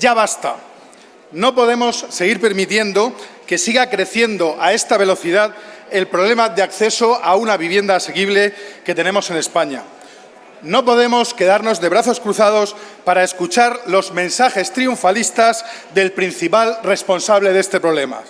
Ya basta. No podemos seguir permitiendo que siga creciendo a esta velocidad el problema de acceso a una vivienda asequible que tenemos en España. No podemos quedarnos de brazos cruzados para escuchar los mensajes triunfalistas del principal responsable de este problema.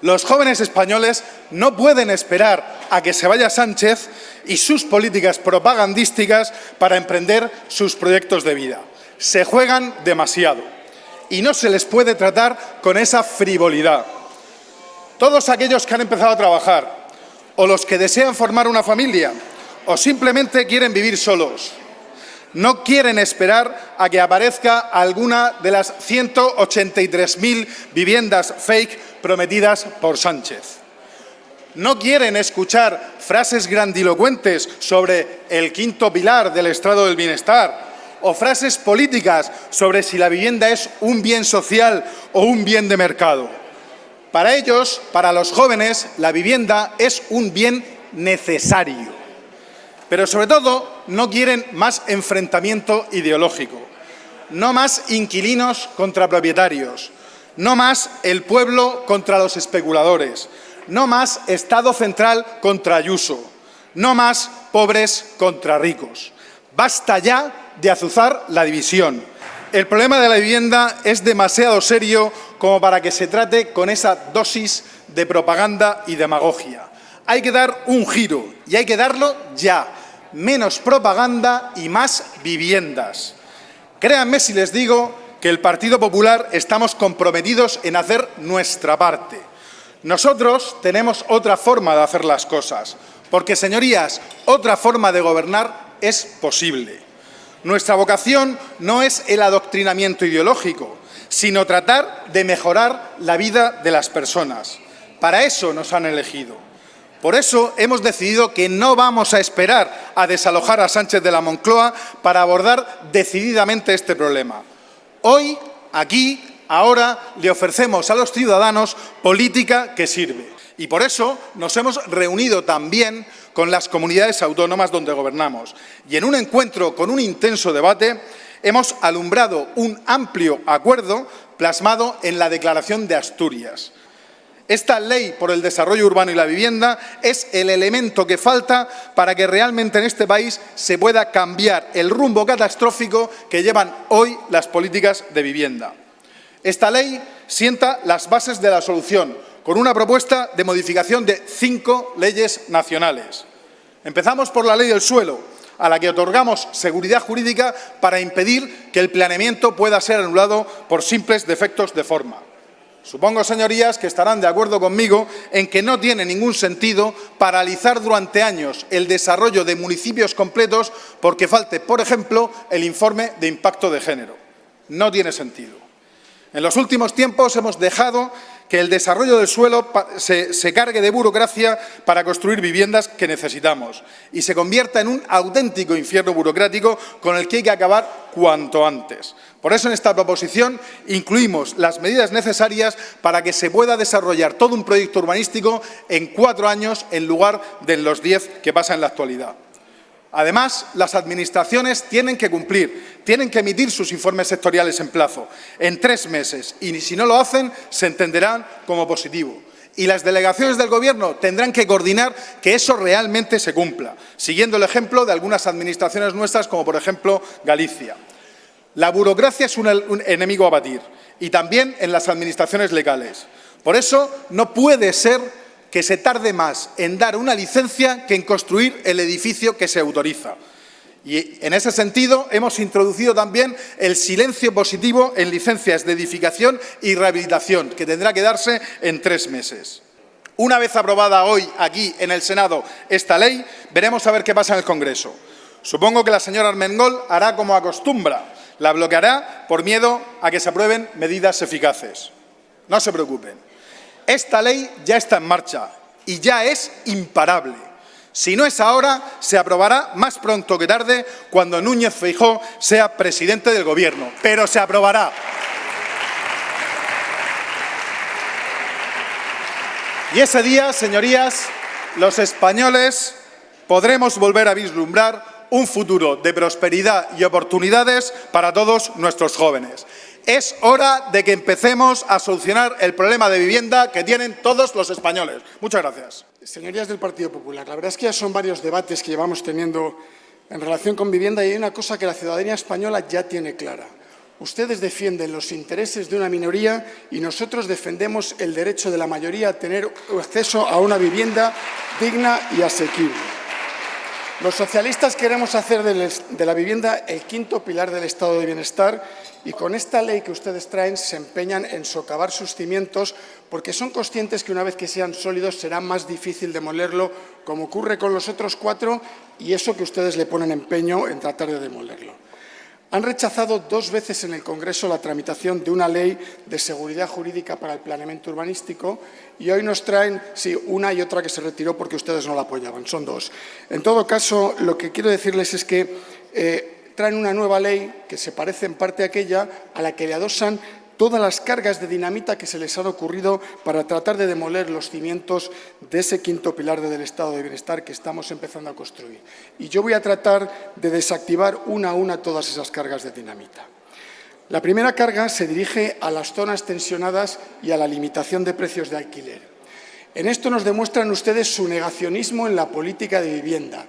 Los jóvenes españoles no pueden esperar a que se vaya Sánchez y sus políticas propagandísticas para emprender sus proyectos de vida. Se juegan demasiado y no se les puede tratar con esa frivolidad. Todos aquellos que han empezado a trabajar, o los que desean formar una familia, o simplemente quieren vivir solos, no quieren esperar a que aparezca alguna de las 183.000 viviendas fake prometidas por Sánchez. No quieren escuchar frases grandilocuentes sobre el quinto pilar del estado del bienestar o frases políticas sobre si la vivienda es un bien social o un bien de mercado. Para ellos, para los jóvenes, la vivienda es un bien necesario. Pero, sobre todo, no quieren más enfrentamiento ideológico, no más inquilinos contra propietarios, no más el pueblo contra los especuladores, no más Estado central contra Ayuso, no más pobres contra ricos. Basta ya de azuzar la división. El problema de la vivienda es demasiado serio como para que se trate con esa dosis de propaganda y demagogia. Hay que dar un giro y hay que darlo ya. Menos propaganda y más viviendas. Créanme si les digo que el Partido Popular estamos comprometidos en hacer nuestra parte. Nosotros tenemos otra forma de hacer las cosas, porque, señorías, otra forma de gobernar es posible. Nuestra vocación no es el adoctrinamiento ideológico, sino tratar de mejorar la vida de las personas. Para eso nos han elegido. Por eso hemos decidido que no vamos a esperar a desalojar a Sánchez de la Moncloa para abordar decididamente este problema. Hoy, aquí, ahora, le ofrecemos a los ciudadanos política que sirve. Y por eso nos hemos reunido también con las comunidades autónomas donde gobernamos. Y en un encuentro con un intenso debate hemos alumbrado un amplio acuerdo plasmado en la Declaración de Asturias. Esta ley por el desarrollo urbano y la vivienda es el elemento que falta para que realmente en este país se pueda cambiar el rumbo catastrófico que llevan hoy las políticas de vivienda. Esta ley sienta las bases de la solución con una propuesta de modificación de 5 leyes nacionales. Empezamos por la Ley del Suelo, a la que otorgamos seguridad jurídica para impedir que el planeamiento pueda ser anulado por simples defectos de forma. Supongo, señorías, que estarán de acuerdo conmigo en que no tiene ningún sentido paralizar durante años el desarrollo de municipios completos porque falte, por ejemplo, el informe de impacto de género. No tiene sentido. En los últimos tiempos hemos dejado que el desarrollo del suelo se cargue de burocracia para construir viviendas que necesitamos y se convierta en un auténtico infierno burocrático con el que hay que acabar cuanto antes. Por eso en esta proposición incluimos las medidas necesarias para que se pueda desarrollar todo un proyecto urbanístico en 4 años en lugar de los 10 que pasa en la actualidad. Además, las administraciones tienen que cumplir, tienen que emitir sus informes sectoriales en plazo, en 3 meses, y si no lo hacen, se entenderán como positivo. Y las delegaciones del Gobierno tendrán que coordinar que eso realmente se cumpla, siguiendo el ejemplo de algunas administraciones nuestras, como por ejemplo Galicia. La burocracia es un enemigo a batir, y también en las administraciones legales. Por eso, no puede ser que se tarde más en dar una licencia que en construir el edificio que se autoriza. Y en ese sentido hemos introducido también el silencio positivo en licencias de edificación y rehabilitación, que tendrá que darse en 3 meses. Una vez aprobada hoy aquí en el Senado esta ley, veremos a ver qué pasa en el Congreso. Supongo que la señora Armengol hará como acostumbra, la bloqueará por miedo a que se aprueben medidas eficaces. No se preocupen. Esta ley ya está en marcha y ya es imparable. Si no es ahora, se aprobará más pronto que tarde cuando Núñez Feijóo sea presidente del Gobierno, pero se aprobará. Y ese día, señorías, los españoles podremos volver a vislumbrar un futuro de prosperidad y oportunidades para todos nuestros jóvenes. Es hora de que empecemos a solucionar el problema de vivienda que tienen todos los españoles. Muchas gracias. Señorías del Partido Popular, la verdad es que ya son varios debates que llevamos teniendo en relación con vivienda y hay una cosa que la ciudadanía española ya tiene clara. Ustedes defienden los intereses de una minoría y nosotros defendemos el derecho de la mayoría a tener acceso a una vivienda digna y asequible. Los socialistas queremos hacer de la vivienda el quinto pilar del Estado de Bienestar y con esta ley que ustedes traen se empeñan en socavar sus cimientos porque son conscientes que una vez que sean sólidos será más difícil demolerlo, como ocurre con los otros 4 y eso que ustedes le ponen empeño en tratar de demolerlo. Han rechazado 2 veces en el Congreso la tramitación de una ley de seguridad jurídica para el planeamiento urbanístico y hoy nos traen, sí, una y otra que se retiró porque ustedes no la apoyaban, son 2. En todo caso, lo que quiero decirles es que traen una nueva ley que se parece en parte a aquella a la que le adosan todas las cargas de dinamita que se les han ocurrido para tratar de demoler los cimientos de ese quinto pilar del Estado de Bienestar que estamos empezando a construir. Y yo voy a tratar de desactivar una a una todas esas cargas de dinamita. La primera carga se dirige a las zonas tensionadas y a la limitación de precios de alquiler. En esto nos demuestran ustedes su negacionismo en la política de vivienda.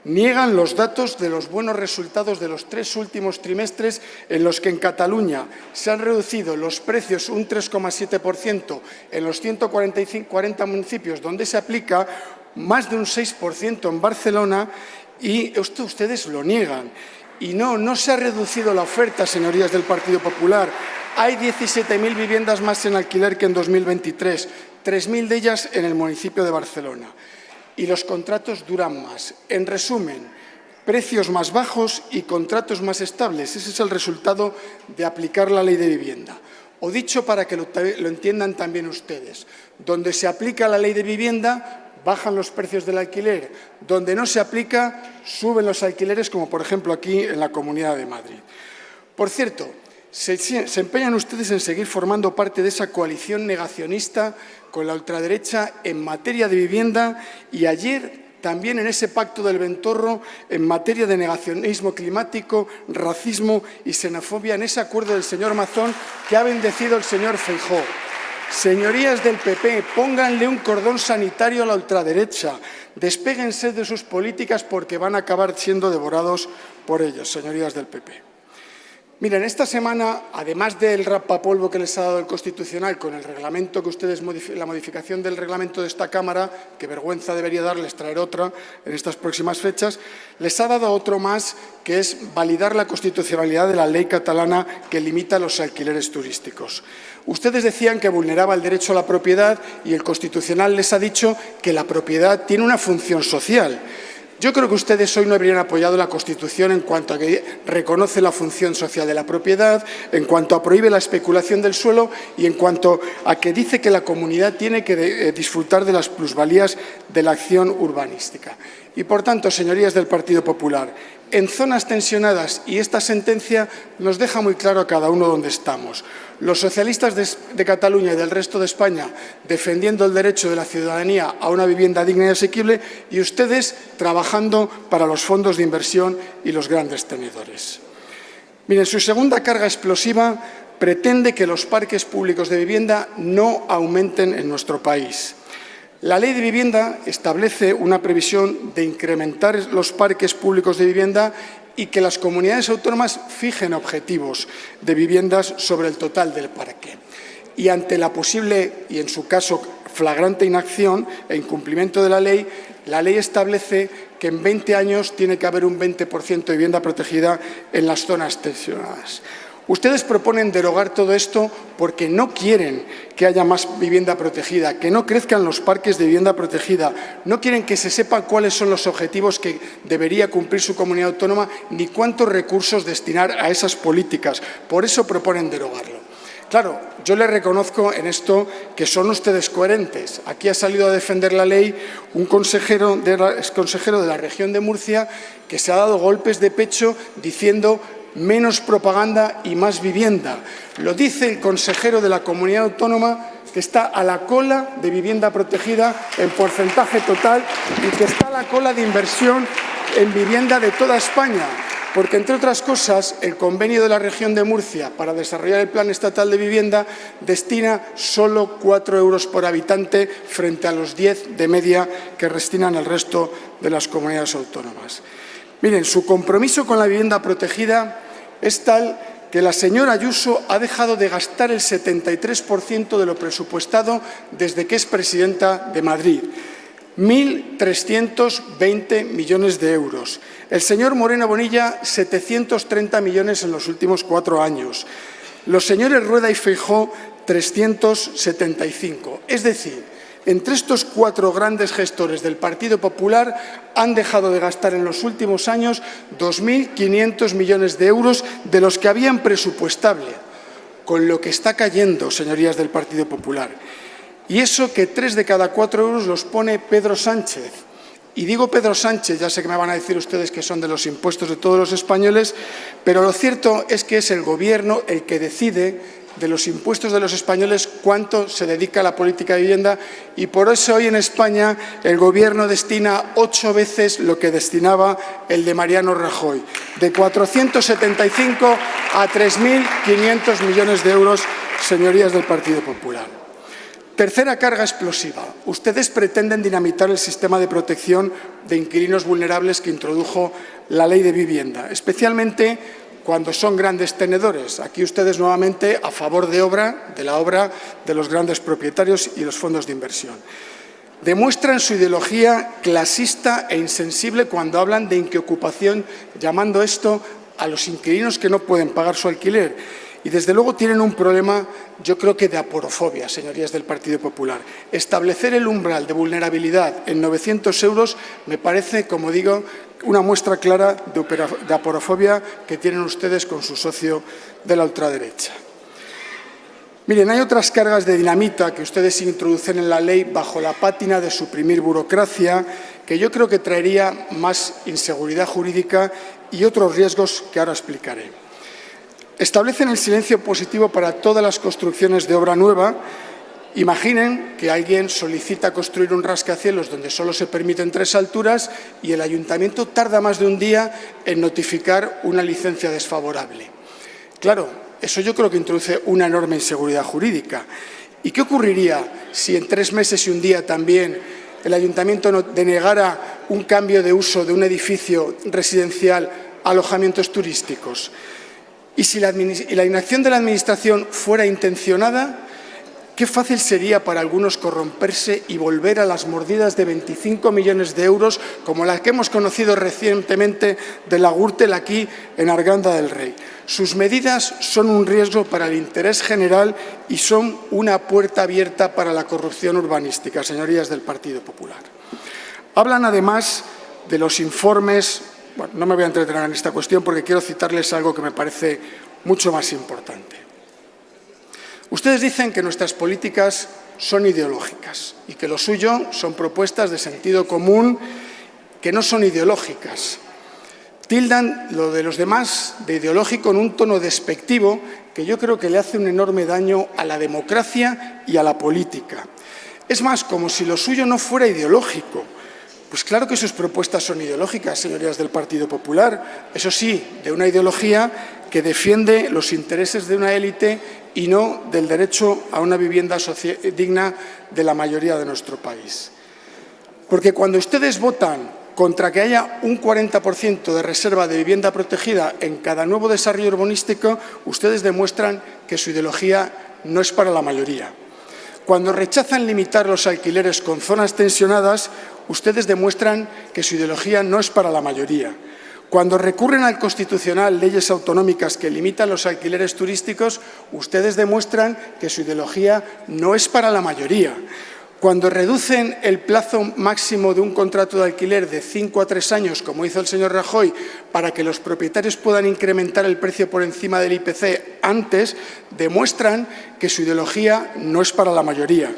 Niegan los datos de los buenos resultados de los 3 últimos trimestres en los que en Cataluña se han reducido los precios un 3,7% en los 140 municipios donde se aplica, más de un 6% en Barcelona y esto ustedes lo niegan. Y no se ha reducido la oferta, señorías del Partido Popular. Hay 17.000 viviendas más en alquiler que en 2023, 3.000 de ellas en el municipio de Barcelona. Y los contratos duran más. En resumen, precios más bajos y contratos más estables. Ese es el resultado de aplicar la ley de vivienda. O dicho para que lo entiendan también ustedes, donde se aplica la ley de vivienda, bajan los precios del alquiler. Donde no se aplica, suben los alquileres, como por ejemplo aquí en la Comunidad de Madrid. Por cierto, se empeñan ustedes en seguir formando parte de esa coalición negacionista con la ultraderecha en materia de vivienda y ayer también en ese pacto del Ventorro en materia de negacionismo climático, racismo y xenofobia en ese acuerdo del señor Mazón que ha bendecido el señor Feijóo. Señorías del PP, pónganle un cordón sanitario a la ultraderecha, despéguense de sus políticas porque van a acabar siendo devorados por ellos, señorías del PP. Miren, esta semana, además del rapapolvo que les ha dado el Constitucional con el reglamento que ustedes, la modificación del reglamento de esta Cámara, que vergüenza debería darles traer otra en estas próximas fechas, les ha dado otro más, que es validar la constitucionalidad de la ley catalana que limita los alquileres turísticos. Ustedes decían que vulneraba el derecho a la propiedad y el Constitucional les ha dicho que la propiedad tiene una función social. Yo creo que ustedes hoy no habrían apoyado la Constitución en cuanto a que reconoce la función social de la propiedad, en cuanto a prohíbe la especulación del suelo y en cuanto a que dice que la comunidad tiene que disfrutar de las plusvalías de la acción urbanística. Y, por tanto, señorías del Partido Popular, en zonas tensionadas, y esta sentencia nos deja muy claro a cada uno dónde estamos. Los socialistas de Cataluña y del resto de España defendiendo el derecho de la ciudadanía a una vivienda digna y asequible y ustedes trabajando para los fondos de inversión y los grandes tenedores. Miren, su segunda carga explosiva pretende que los parques públicos de vivienda no aumenten en nuestro país. La Ley de Vivienda establece una previsión de incrementar los parques públicos de vivienda y que las comunidades autónomas fijen objetivos de viviendas sobre el total del parque. Y ante la posible, y en su caso flagrante inacción e incumplimiento de la ley establece que en 20 años tiene que haber un 20% de vivienda protegida en las zonas tensionadas. Ustedes proponen derogar todo esto porque no quieren que haya más vivienda protegida, que no crezcan los parques de vivienda protegida, no quieren que se sepa cuáles son los objetivos que debería cumplir su comunidad autónoma ni cuántos recursos destinar a esas políticas. Por eso proponen derogarlo. Claro, yo les reconozco en esto que son ustedes coherentes. Aquí ha salido a defender la ley un consejero de la región de Murcia que se ha dado golpes de pecho diciendo menos propaganda y más vivienda. Lo dice el consejero de la comunidad autónoma que está a la cola de vivienda protegida en porcentaje total y que está a la cola de inversión en vivienda de toda España. porque, entre otras cosas, el convenio de la región de Murcia para desarrollar el Plan Estatal de Vivienda destina solo 4 euros por habitante frente a los 10 de media que destinan el resto de las comunidades autónomas. Miren, su compromiso con la vivienda protegida es tal que la señora Ayuso ha dejado de gastar el 73% de lo presupuestado desde que es presidenta de Madrid. 1.320 millones de euros. El señor Moreno Bonilla, 730 millones en los últimos 4 años. Los señores Rueda y Feijóo, 375. Es decir, entre estos 4 grandes gestores del Partido Popular han dejado de gastar en los últimos años 2.500 millones de euros de los que habían presupuestable, con lo que está cayendo, señorías del Partido Popular. Y eso que 3 de cada 4 euros los pone Pedro Sánchez. Y digo Pedro Sánchez, ya sé que me van a decir ustedes que son de los impuestos de todos los españoles, pero lo cierto es que es el Gobierno el que decide de los impuestos de los españoles cuánto se dedica a la política de vivienda, y por eso hoy en España el Gobierno destina 8 veces lo que destinaba el de Mariano Rajoy, de 475 a 3.500 millones de euros, señorías del Partido Popular. Tercera carga explosiva. Ustedes pretenden dinamitar el sistema de protección de inquilinos vulnerables que introdujo la Ley de Vivienda, especialmente cuando son grandes tenedores. Aquí ustedes nuevamente a favor de la obra de los grandes propietarios y los fondos de inversión. Demuestran su ideología clasista e insensible cuando hablan de inquiocupación, llamando esto a los inquilinos que no pueden pagar su alquiler. Y, desde luego, tienen un problema, yo creo que de aporofobia, señorías del Partido Popular. Establecer el umbral de vulnerabilidad en 900 euros me parece, como digo, una muestra clara de aporofobia que tienen ustedes con su socio de la ultraderecha. Miren, hay otras cargas de dinamita que ustedes introducen en la ley bajo la pátina de suprimir burocracia, que yo creo que traería más inseguridad jurídica y otros riesgos que ahora explicaré. Establecen el silencio positivo para todas las construcciones de obra nueva. Imaginen que alguien solicita construir un rascacielos donde solo se permiten 3 alturas y el ayuntamiento tarda más de un día en notificar una licencia desfavorable. Claro, eso yo creo que introduce una enorme inseguridad jurídica. ¿Y qué ocurriría si en 3 meses y un día también el ayuntamiento denegara un cambio de uso de un edificio residencial a alojamientos turísticos? Y si la inacción de la Administración fuera intencionada, qué fácil sería para algunos corromperse y volver a las mordidas de 25 millones de euros, como las que hemos conocido recientemente de la Gürtel aquí en Arganda del Rey. Sus medidas son un riesgo para el interés general y son una puerta abierta para la corrupción urbanística, señorías del Partido Popular. Hablan además de los informes. Bueno, no me voy a entretener en esta cuestión porque quiero citarles algo que me parece mucho más importante. Ustedes dicen que nuestras políticas son ideológicas y que lo suyo son propuestas de sentido común que no son ideológicas. Tildan lo de los demás de ideológico en un tono despectivo que yo creo que le hace un enorme daño a la democracia y a la política. Es más, como si lo suyo no fuera ideológico. Pues claro que sus propuestas son ideológicas, señorías del Partido Popular. Eso sí, de una ideología que defiende los intereses de una élite y no del derecho a una vivienda digna de la mayoría de nuestro país. Porque cuando ustedes votan contra que haya un 40% de reserva de vivienda protegida en cada nuevo desarrollo urbanístico, ustedes demuestran que su ideología no es para la mayoría. Cuando rechazan limitar los alquileres con zonas tensionadas, ustedes demuestran que su ideología no es para la mayoría. Cuando recurren al Constitucional leyes autonómicas que limitan los alquileres turísticos, ustedes demuestran que su ideología no es para la mayoría. Cuando reducen el plazo máximo de un contrato de alquiler de 5 a 3 años, como hizo el señor Rajoy, para que los propietarios puedan incrementar el precio por encima del IPC antes, demuestran que su ideología no es para la mayoría.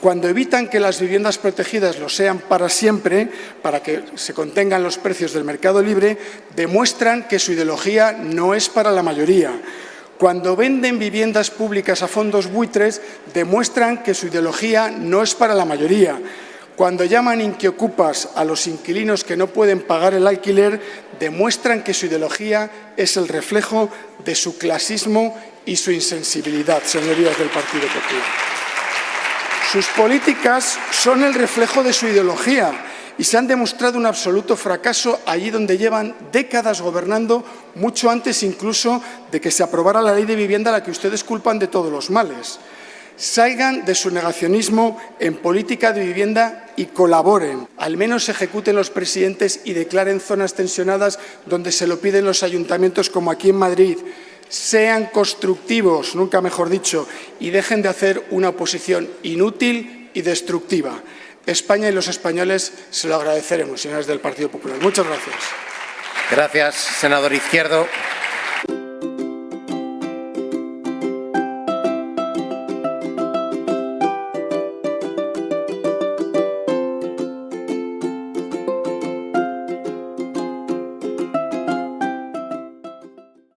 Cuando evitan que las viviendas protegidas lo sean para siempre, para que se contengan los precios del mercado libre, demuestran que su ideología no es para la mayoría. Cuando venden viviendas públicas a fondos buitres, demuestran que su ideología no es para la mayoría. Cuando llaman inquiocupas a los inquilinos que no pueden pagar el alquiler, demuestran que su ideología es el reflejo de su clasismo y su insensibilidad, señorías del Partido Popular. Sus políticas son el reflejo de su ideología y se han demostrado un absoluto fracaso allí donde llevan décadas gobernando, mucho antes incluso de que se aprobara la ley de vivienda a la que ustedes culpan de todos los males. Salgan de su negacionismo en política de vivienda y colaboren. Al menos ejecuten los presidentes y declaren zonas tensionadas donde se lo piden los ayuntamientos, como aquí en Madrid. Sean constructivos, nunca mejor dicho, y dejen de hacer una oposición inútil y destructiva. España y los españoles se lo agradeceremos, señores del Partido Popular. Muchas gracias. Gracias, senador Izquierdo.